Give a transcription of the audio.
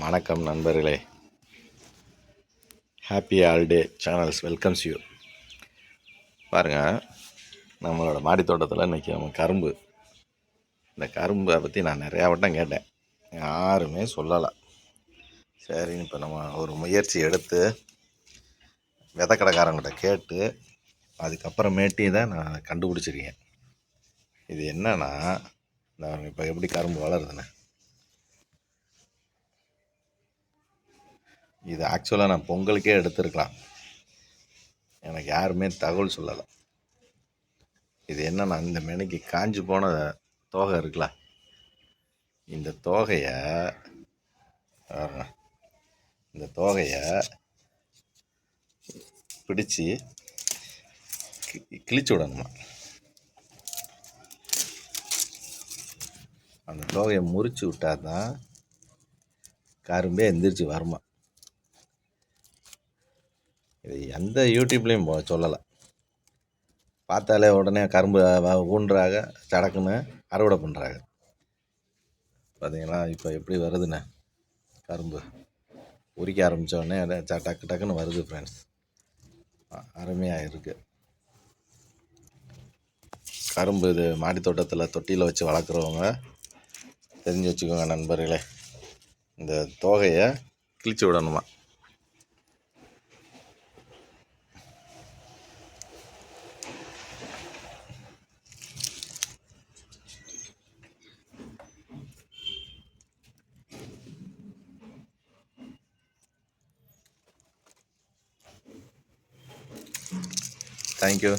வணக்கம் நண்பர்களே. Happy all day channels welcomes you. பாருங்கள், நம்மளோட மாடி தோட்டத்தில் இன்றைக்கி நம்ம கரும்பு, இந்த கரும்பை பற்றி நான் நிறையா வட்டம் கேட்டேன், யாருமே சொல்லலை. சரின்னு இப்போ நம்ம ஒரு முயற்சி எடுத்து விதைக்கடைக்காரங்கிட்ட கேட்டு அதுக்கப்புறமேட்டி தான் நான் கண்டுபிடிச்சிருக்கேன். இது என்னன்னா, நான் இப்போ எப்படி கரும்பு வளருதுன்னு, இது ஆக்சுவலாக நான் பொங்கலுக்கே எடுத்துருக்கலாம், எனக்கு யாருமே தகவல் சொல்லலை. இது என்னன்னா, இந்த மெனைக்கு காஞ்சி போன தோகை இருக்குல்ல, இந்த தோகையை பிடிச்சி கிழிச்சு விடணுமா. அந்த தோகையை முறிச்சு விட்டால் தான் கரும்பே எந்திரிச்சு வருமா. இது எந்த யூடியூப்லேயும் சொல்லலை. பார்த்தாலே உடனே கரும்பு ஊன்றாங்க, சடக்குன்னு அறுவடை பண்ணுறாங்க. பார்த்தீங்களா இப்போ எப்படி வருதுண்ணே கரும்பு, உரிக்க ஆரம்பித்தோடனே டக்கு டக்குன்னு வருது ஃப்ரெண்ட்ஸ். அருமையாக இருக்குது கரும்பு. இது மாடி தோட்டத்தில் தொட்டியில் வச்சு வளர்க்குறவங்க தெரிஞ்சு வச்சுக்கோங்க நண்பர்களே. இந்த தோகையை கிழிச்சு விடணுமா. தேங்க்யூ.